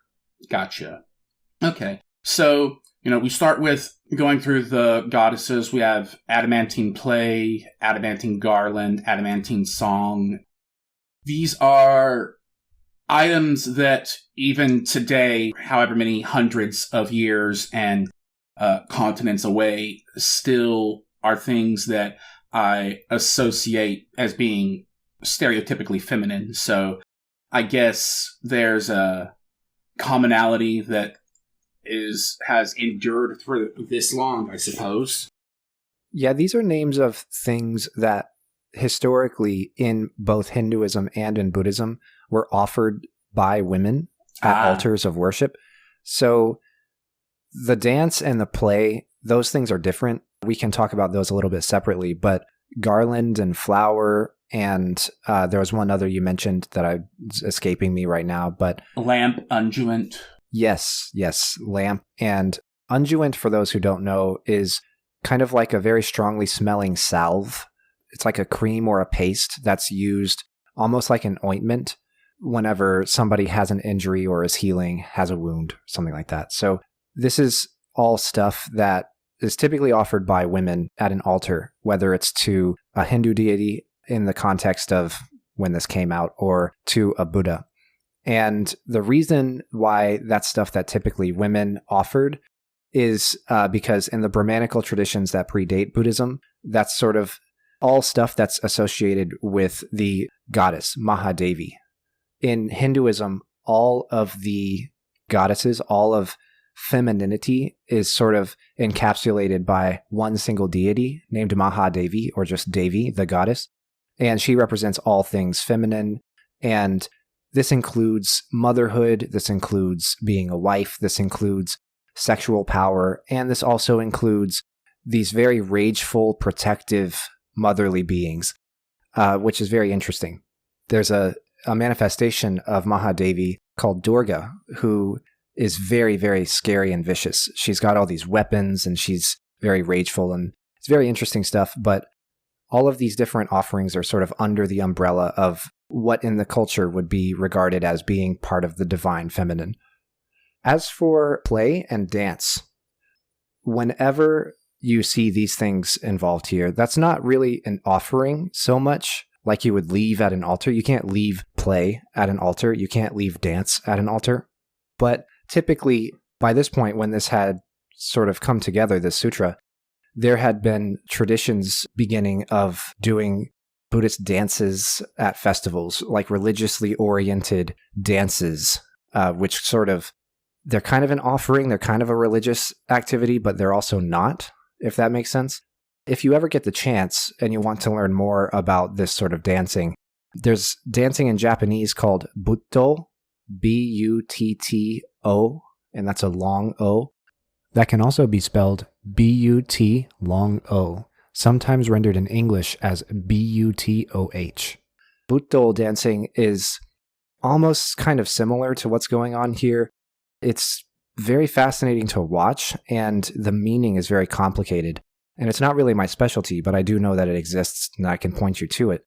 Gotcha. Okay. So, we start with going through the goddesses. We have adamantine play, adamantine garland, adamantine song. These are items that even today, however many hundreds of years and continents away, still are things that I associate as being stereotypically feminine. So I guess there's a commonality that has endured for this long, I suppose. Yeah, these are names of things that historically in both Hinduism and in Buddhism were offered by women at altars of worship. So the dance and the play, those things are different. We can talk about those a little bit separately, but garland and flower, and there was one other you mentioned that is escaping me right now, but lamp, unguent. Yes, lamp. And unguent, for those who don't know, is kind of like a very strongly smelling salve. It's like a cream or a paste that's used almost like an ointment whenever somebody has an injury or is healing, has a wound, something like that. So this is all stuff that is typically offered by women at an altar, whether it's to a Hindu deity in the context of when this came out or to a Buddha. And the reason why that's stuff that typically women offered is because in the Brahmanical traditions that predate Buddhism, that's sort of all stuff that's associated with the goddess, Mahadevi. In Hinduism, all of the goddesses, all of femininity is sort of encapsulated by one single deity named Mahadevi, or just Devi, the goddess. And she represents all things feminine, and this includes motherhood, this includes being a wife, this includes sexual power, and this also includes these very rageful, protective, motherly beings, which is very interesting. There's a manifestation of Mahadevi called Durga, who is very, very scary and vicious. She's got all these weapons, and she's very rageful, and it's very interesting stuff, but all of these different offerings are sort of under the umbrella of what in the culture would be regarded as being part of the divine feminine. As for play and dance, whenever you see these things involved here, that's not really an offering so much like you would leave at an altar. You can't leave play at an altar. You can't leave dance at an altar. But typically, by this point, when this had sort of come together, this sutra, there had been traditions beginning of doing Buddhist dances at festivals, like religiously oriented dances, which sort of, they're kind of an offering, they're kind of a religious activity, but they're also not, if that makes sense. If you ever get the chance and you want to learn more about this sort of dancing, there's dancing in Japanese called Butto, B-U-T-T-O, and that's a long O. That can also be spelled B-U-T long O, sometimes rendered in English as B-U-T-O-H. Butto dancing is almost kind of similar to what's going on here. It's very fascinating to watch, and the meaning is very complicated. And it's not really my specialty, but I do know that it exists, and I can point you to it.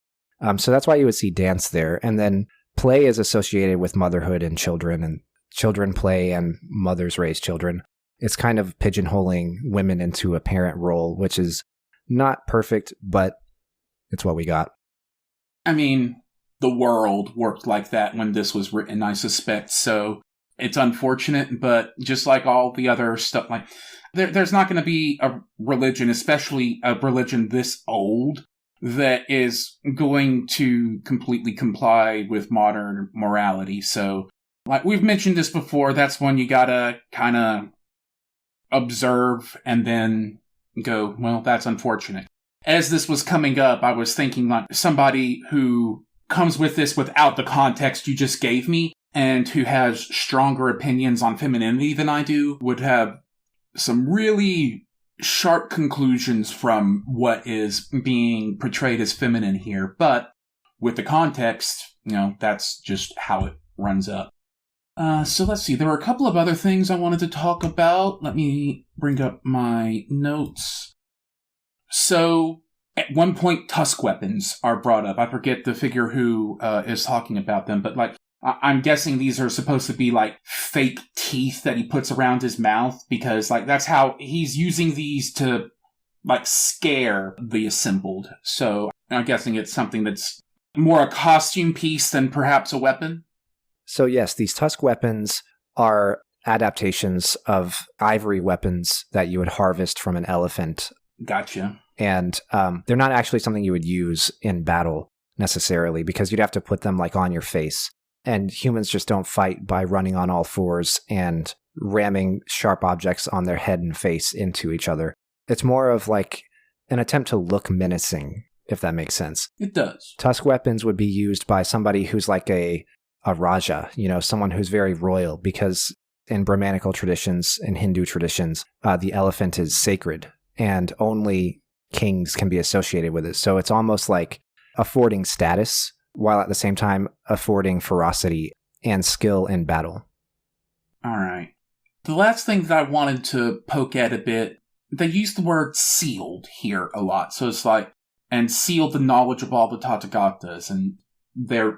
So that's why you would see dance there. And then play is associated with motherhood and children play and mothers raise children. It's kind of pigeonholing women into a parent role, which is not perfect, but it's what we got. I mean, the world worked like that when this was written, I suspect. So it's unfortunate, but just like all the other stuff, like there's not going to be a religion, especially a religion this old, that is going to completely comply with modern morality. So, like we've mentioned this before, that's when you gotta kind of observe and then go, well, that's unfortunate. As this was coming up, I was thinking like somebody who comes with this without the context you just gave me and who has stronger opinions on femininity than I do would have some really sharp conclusions from what is being portrayed as feminine here. But with the context, that's just how it runs up. So let's see. There were a couple of other things I wanted to talk about. Let me bring up my notes. So, at one point, tusk weapons are brought up. I forget the figure who is talking about them, but I'm guessing these are supposed to be fake teeth that he puts around his mouth because that's how he's using these to scare the assembled. So, I'm guessing it's something that's more a costume piece than perhaps a weapon. So yes, these tusk weapons are adaptations of ivory weapons that you would harvest from an elephant. Gotcha. And they're not actually something you would use in battle necessarily because you'd have to put them on your face. And humans just don't fight by running on all fours and ramming sharp objects on their head and face into each other. It's more of an attempt to look menacing, if that makes sense. It does. Tusk weapons would be used by somebody who's a Raja, someone who's very royal, because in Brahmanical traditions and Hindu traditions, the elephant is sacred and only kings can be associated with it. So it's almost like affording status while at the same time affording ferocity and skill in battle. All right. The last thing that I wanted to poke at a bit, they use the word sealed here a lot. So it's and seal the knowledge of all the Tathagatas. And they're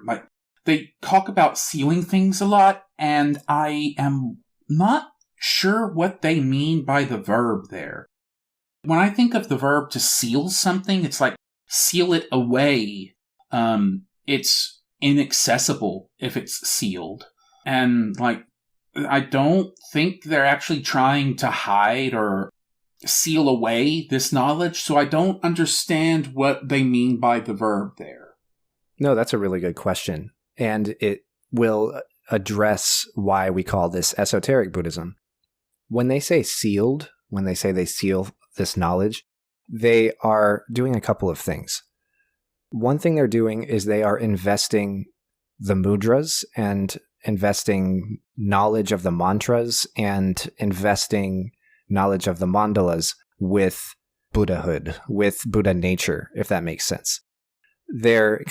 they talk about sealing things a lot, and I am not sure what they mean by the verb there. When I think of the verb to seal something, it's seal it away. It's inaccessible if it's sealed. And I don't think they're actually trying to hide or seal away this knowledge, so I don't understand what they mean by the verb there. No, that's a really good question. And it will address why we call this esoteric Buddhism. When they say sealed, when they say they seal this knowledge, they are doing a couple of things. One thing they're doing is they are investing the mudras and investing knowledge of the mantras and investing knowledge of the mandalas with Buddhahood, with Buddha nature, if that makes sense. They're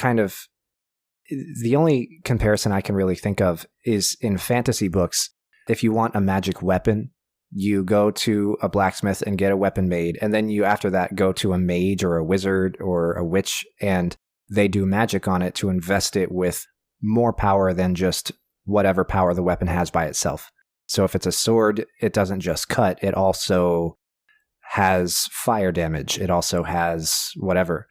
the only comparison I can really think of is in fantasy books. If you want a magic weapon, you go to a blacksmith and get a weapon made, and then you, after that, go to a mage or a wizard or a witch, and they do magic on it to invest it with more power than just whatever power the weapon has by itself. So if it's a sword, it doesn't just cut, it also has fire damage. It also has whatever.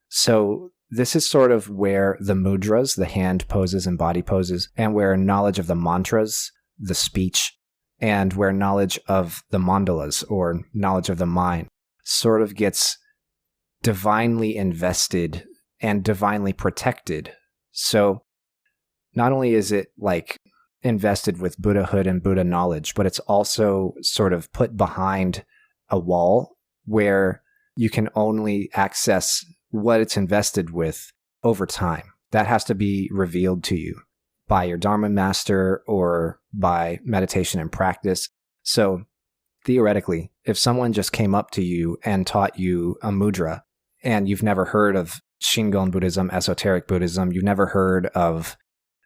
So this is sort of where the mudras, the hand poses and body poses, and where knowledge of the mantras, the speech, and where knowledge of the mandalas, or knowledge of the mind, sort of gets divinely invested and divinely protected. So not only is it invested with Buddhahood and Buddha knowledge, but it's also sort of put behind a wall where you can only access what it's invested with over time. That has to be revealed to you by your Dharma master or by meditation and practice. So theoretically, if someone just came up to you and taught you a mudra, and you've never heard of Shingon Buddhism, esoteric Buddhism, you've never heard of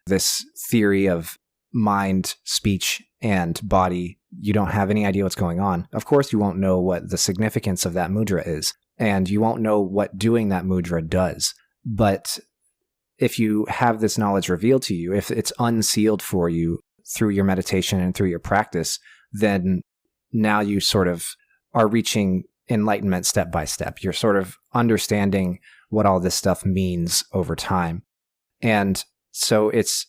this theory of mind, speech, and body, you don't have any idea what's going on. Of course, you won't know what the significance of that mudra is, and you won't know what doing that mudra does. But if you have this knowledge revealed to you, if it's unsealed for you through your meditation and through your practice, then now you sort of are reaching enlightenment step by step. You're sort of understanding what all this stuff means over time. And so it's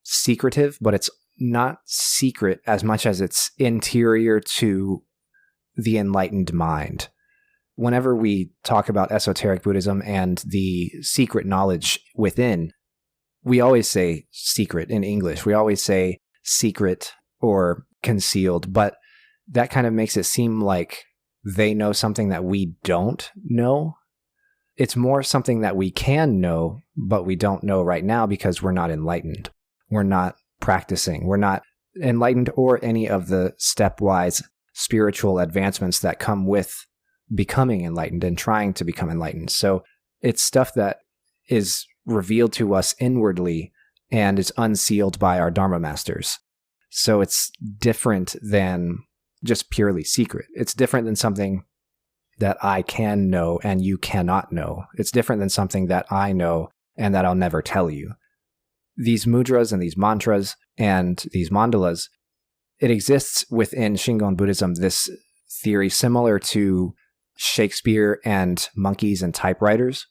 secretive, but it's not secret as much as it's interior to the enlightened mind. Whenever we talk about esoteric Buddhism and the secret knowledge within, we always say secret in English. We always say secret or concealed, but that kind of makes it seem like they know something that we don't know. It's more something that we can know, but we don't know right now because we're not enlightened. We're not practicing. We're not enlightened or any of the stepwise spiritual advancements that come with becoming enlightened and trying to become enlightened. So it's stuff that is revealed to us inwardly and is unsealed by our Dharma masters. So it's different than just purely secret. It's different than something that I can know and you cannot know. It's different than something that I know and that I'll never tell you. These mudras and these mantras and these mandalas, it exists within Shingon Buddhism, this theory similar to Shakespeare and monkeys and typewriters.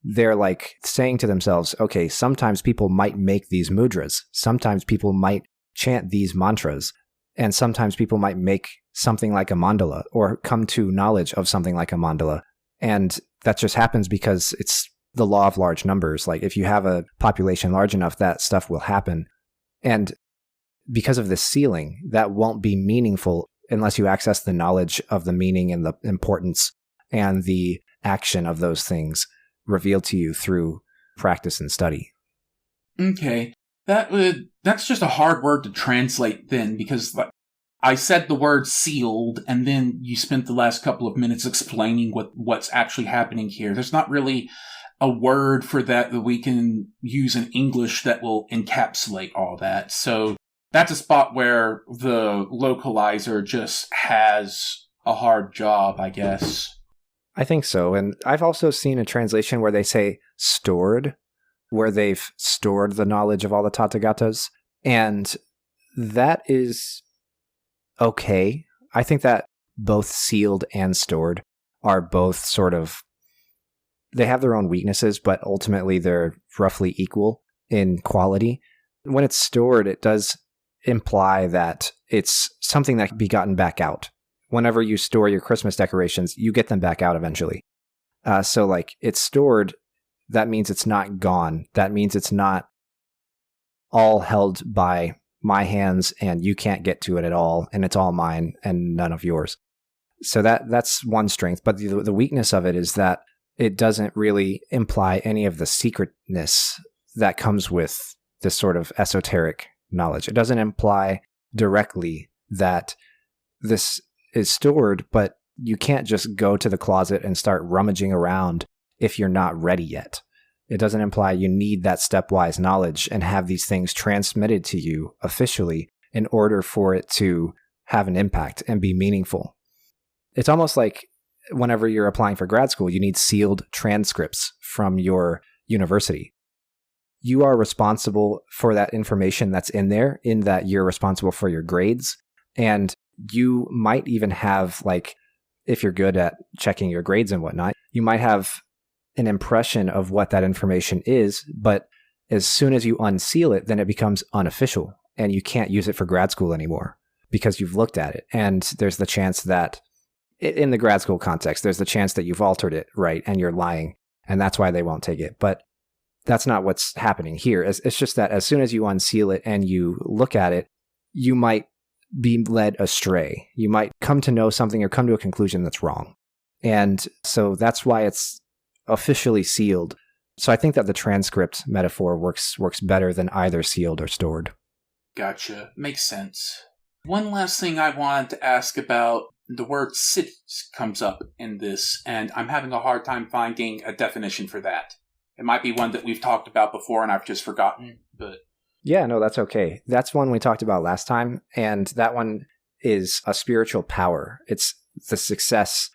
They're like saying to themselves, okay, sometimes people might make these mudras. Sometimes people might chant these mantras. And sometimes people might make something like a mandala or come to knowledge of something like a mandala. And that just happens because it's the law of large numbers. Like if you have a population large enough, that stuff will happen. And because of this sealing, that won't be meaningful unless you access the knowledge of the meaning and the importance and the action of those things revealed to you through practice and study. Okay. That's just a hard word to translate then, because I said the word sealed, and then you spent the last couple of minutes explaining what's actually happening here. There's not really a word for that we can use in English that will encapsulate all that. So that's a spot where the localizer just has a hard job, I guess. I think so. And I've also seen a translation where they say stored, where they've stored the knowledge of all the Tathagatas. And that is okay. I think that both sealed and stored are both sort of, they have their own weaknesses, but ultimately they're roughly equal in quality. When it's stored, it does imply that it's something that can be gotten back out. Whenever you store your Christmas decorations, you get them back out eventually. So like it's stored, that means it's not gone. That means it's not all held by my hands and you can't get to it at all, and it's all mine and none of yours. So that's one strength. But the weakness of it is that it doesn't really imply any of the secretness that comes with this sort of esoteric knowledge. It doesn't imply directly that this is stored, but you can't just go to the closet and start rummaging around if you're not ready yet. It doesn't imply you need that stepwise knowledge and have these things transmitted to you officially in order for it to have an impact and be meaningful. It's almost like whenever you're applying for grad school, you need sealed transcripts from your university. You are responsible for that information that's in there, in that you're responsible for your grades. And you might even have, like, if you're good at checking your grades and whatnot, you might have an impression of what that information is, but as soon as you unseal it, then it becomes unofficial and you can't use it for grad school anymore because you've looked at it. And there's the chance that, in the grad school context, there's the chance that you've altered it, right? And you're lying, and that's why they won't take it. But that's not what's happening here. It's just that as soon as you unseal it and you look at it, you might be led astray. You might come to know something or come to a conclusion that's wrong. And so that's why it's officially sealed. So I think that the transcript metaphor works better than either sealed or stored. Gotcha. Makes sense. One last thing I wanted to ask about, the word cities comes up in this, and I'm having a hard time finding a definition for that. It might be one that we've talked about before and I've just forgotten, but... Yeah, no, that's okay. That's one we talked about last time, and that one is a spiritual power. It's the success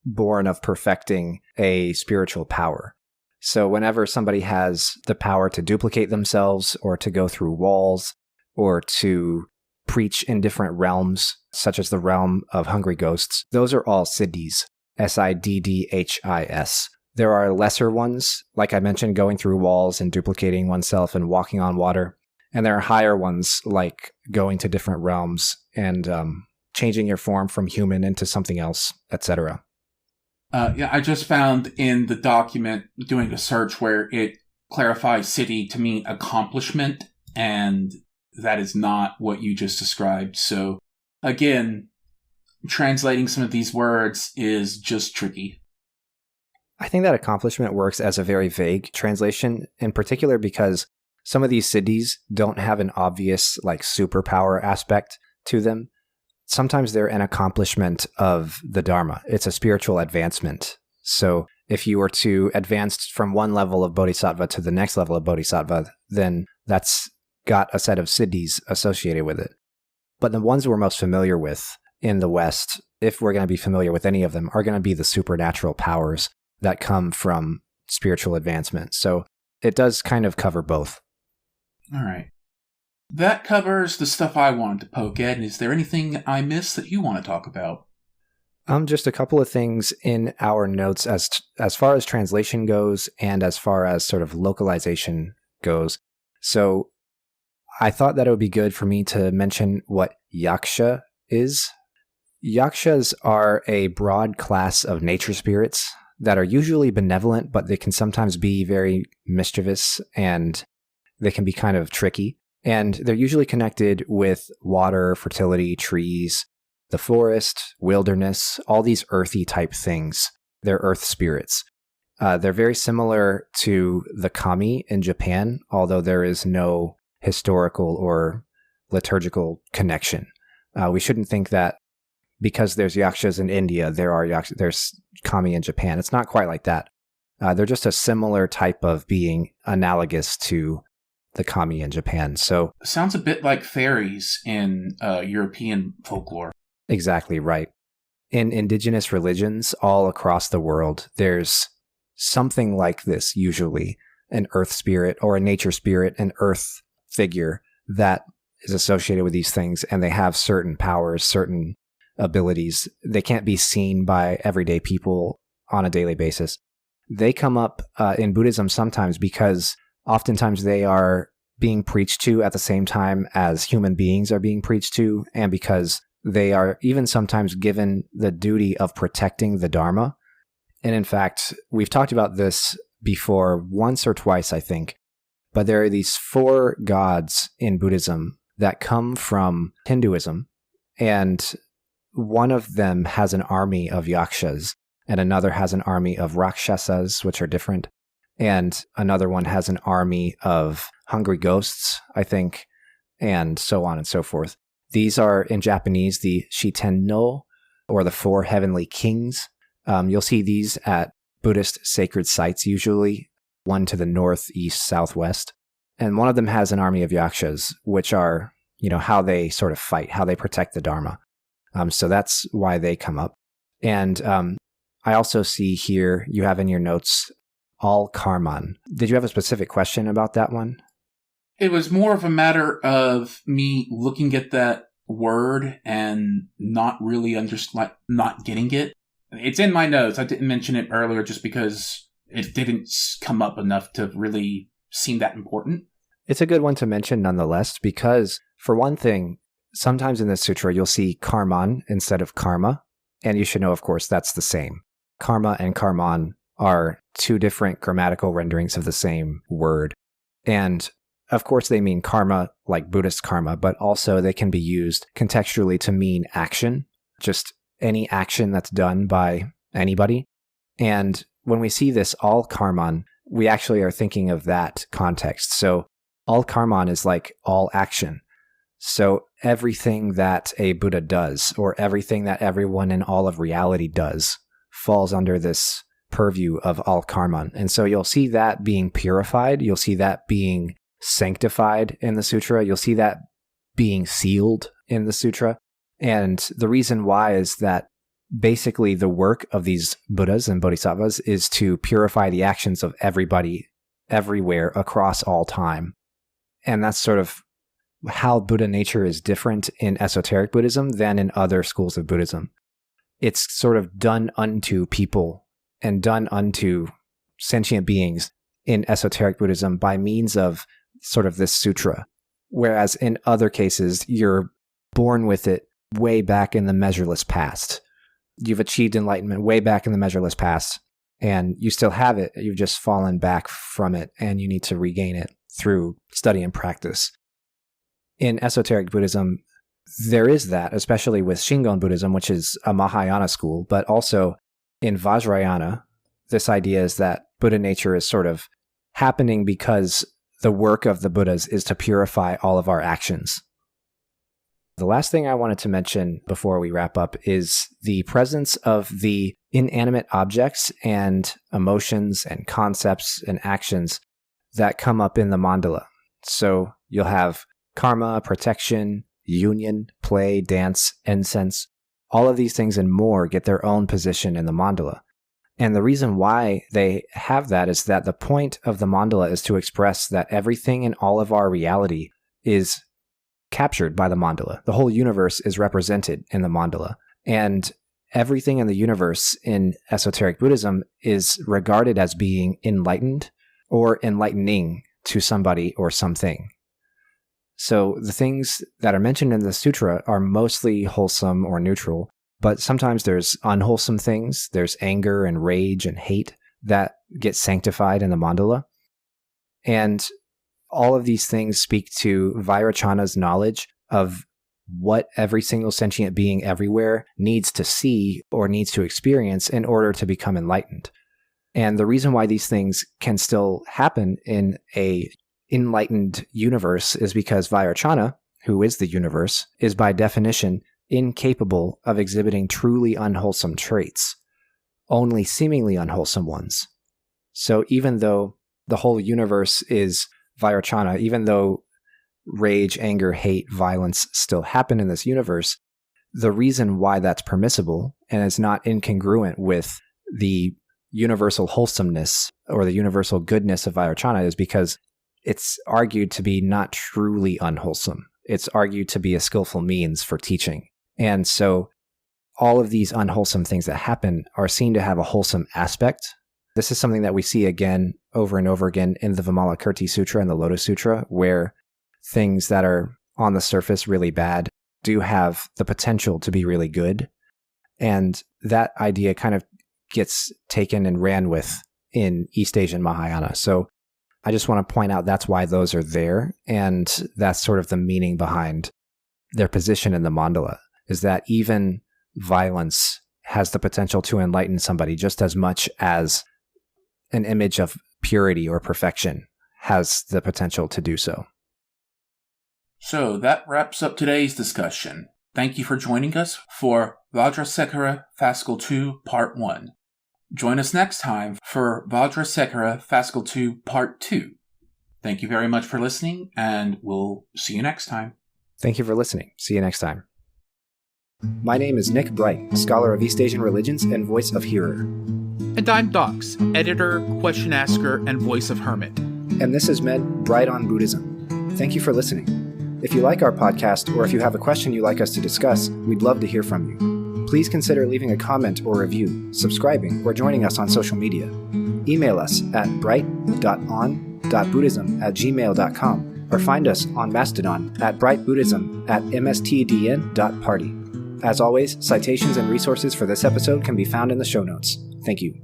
born of perfecting a spiritual power. So whenever somebody has the power to duplicate themselves or to go through walls or to preach in different realms, such as the realm of hungry ghosts, those are all siddhis, Siddhis. There are lesser ones, like I mentioned, going through walls and duplicating oneself and walking on water. And there are higher ones, like going to different realms and changing your form from human into something else, etc. Yeah, I just found in the document, doing a search, where it clarifies siddhi to mean accomplishment, and that is not what you just described. So, again, translating some of these words is just tricky. I think that accomplishment works as a very vague translation, in particular because some of these siddhis don't have an obvious superpower aspect to them. Sometimes they're an accomplishment of the Dharma. It's a spiritual advancement. So if you were to advance from one level of bodhisattva to the next level of bodhisattva, then that's got a set of siddhis associated with it. But the ones we're most familiar with in the West, if we're going to be familiar with any of them, are going to be the supernatural powers that come from spiritual advancement. So it does kind of cover both. All right. That covers the stuff I wanted to poke at. Is there anything I missed that you want to talk about? Just a couple of things in our notes as far as translation goes and as far as sort of localization goes. So I thought that it would be good for me to mention what yaksha is. Yakshas are a broad class of nature spirits that are usually benevolent, but they can sometimes be very mischievous and they can be kind of tricky. And they're usually connected with water, fertility, trees, the forest, wilderness, all these earthy type things. They're earth spirits. They're very similar to the kami in Japan, although there is no historical or liturgical connection. We shouldn't think that because there's yakshas in India, there's kami in Japan. It's not quite like that. They're just a similar type of being analogous to the kami in Japan. So sounds a bit like fairies in European folklore. Exactly right. In indigenous religions all across the world, there's something like this, usually an earth spirit or a nature spirit, an earth figure that is associated with these things, and they have certain powers, certain abilities. They can't be seen by everyday people on a daily basis. They come up in Buddhism sometimes because oftentimes they are being preached to at the same time as human beings are being preached to, and because they are even sometimes given the duty of protecting the Dharma. And in fact, we've talked about this before once or twice, I think, but there are these 4 gods in Buddhism that come from Hinduism, and one of them has an army of yakshas, and another has an army of rakshasas, which are different, and another one has an army of hungry ghosts, I think, and so on and so forth. These are, in Japanese, the Shiten no, or the 4 heavenly kings. You'll see these at Buddhist sacred sites, usually, one to the north, east, southwest. And one of them has an army of yakshas, which are, how they sort of fight, how they protect the Dharma. So that's why they come up. And I also see here, you have in your notes, all karman. Did you have a specific question about that one? It was more of a matter of me looking at that word and not really not getting it. It's in my notes. I didn't mention it earlier just because it didn't come up enough to really seem that important. It's a good one to mention nonetheless, because for one thing, sometimes in this sutra, you'll see karman instead of karma. And you should know, of course, that's the same. Karma and karman are 2 different grammatical renderings of the same word. And of course, they mean karma, like Buddhist karma, but also they can be used contextually to mean action, just any action that's done by anybody. And when we see this all karman, we actually are thinking of that context. So all karman is like all action. So everything that a Buddha does, or everything that everyone in all of reality does, falls under this purview of all karman. And so you'll see that being purified. You'll see that being sanctified in the sutra. You'll see that being sealed in the sutra. And the reason why is that basically the work of these Buddhas and Bodhisattvas is to purify the actions of everybody, everywhere, across all time. And that's sort of how Buddha nature is different in esoteric Buddhism than in other schools of Buddhism. It's sort of done unto people and done unto sentient beings in esoteric Buddhism by means of sort of this sutra. Whereas in other cases, you're born with it way back in the measureless past. You've achieved enlightenment way back in the measureless past, and you still have it. You've just fallen back from it, and you need to regain it through study and practice. In esoteric Buddhism, there is that, especially with Shingon Buddhism, which is a Mahayana school, but also in Vajrayana, this idea is that Buddha nature is sort of happening because the work of the Buddhas is to purify all of our actions. The last thing I wanted to mention before we wrap up is the presence of the inanimate objects and emotions and concepts and actions that come up in the mandala. So you'll have karma, protection, union, play, dance, incense. All of these things and more get their own position in the mandala. And the reason why they have that is that the point of the mandala is to express that everything in all of our reality is captured by the mandala. The whole universe is represented in the mandala. And everything in the universe in esoteric Buddhism is regarded as being enlightened or enlightening to somebody or something. So the things that are mentioned in the sutra are mostly wholesome or neutral, but sometimes there's unwholesome things. There's anger and rage and hate that get sanctified in the mandala. And all of these things speak to Vairocana's knowledge of what every single sentient being everywhere needs to see or needs to experience in order to become enlightened. And the reason why these things can still happen in a enlightened universe is because Vairocana, who is the universe, is by definition incapable of exhibiting truly unwholesome traits, only seemingly unwholesome ones. So even though the whole universe is Vairocana, even though rage, anger, hate, violence still happen in this universe, the reason why that's permissible and is not incongruent with the universal wholesomeness or the universal goodness of Vairocana is because it's argued to be not truly unwholesome. It's argued to be a skillful means for teaching. And so all of these unwholesome things that happen are seen to have a wholesome aspect. This is something that we see again over and over again in the Vimalakirti Sutra and the Lotus Sutra, where things that are on the surface really bad do have the potential to be really good. And that idea kind of gets taken and ran with in East Asian Mahayana. So I just want to point out that's why those are there. And that's sort of the meaning behind their position in the mandala, is that even violence has the potential to enlighten somebody just as much as an image of purity or perfection has the potential to do so. So that wraps up today's discussion. Thank you for joining us for Vajrasekhara Fascicle 2 Part 1. Join us next time for Vajrasekhara Fascicle 2 Part 2. Thank you very much for listening, and we'll see you next time. Thank you for listening. See you next time. My name is Nick Bright, scholar of East Asian religions and voice of hearer. And I'm Dox, editor, question asker, and voice of hermit. And this has meant Bright on Buddhism. Thank you for listening. If you like our podcast, or if you have a question you'd like us to discuss, we'd love to hear from you. Please consider leaving a comment or review, subscribing, or joining us on social media. Email us at bright.on.buddhism@gmail.com or find us on Mastodon at brightbuddhism@mstdn.party. As always, citations and resources for this episode can be found in the show notes. Thank you.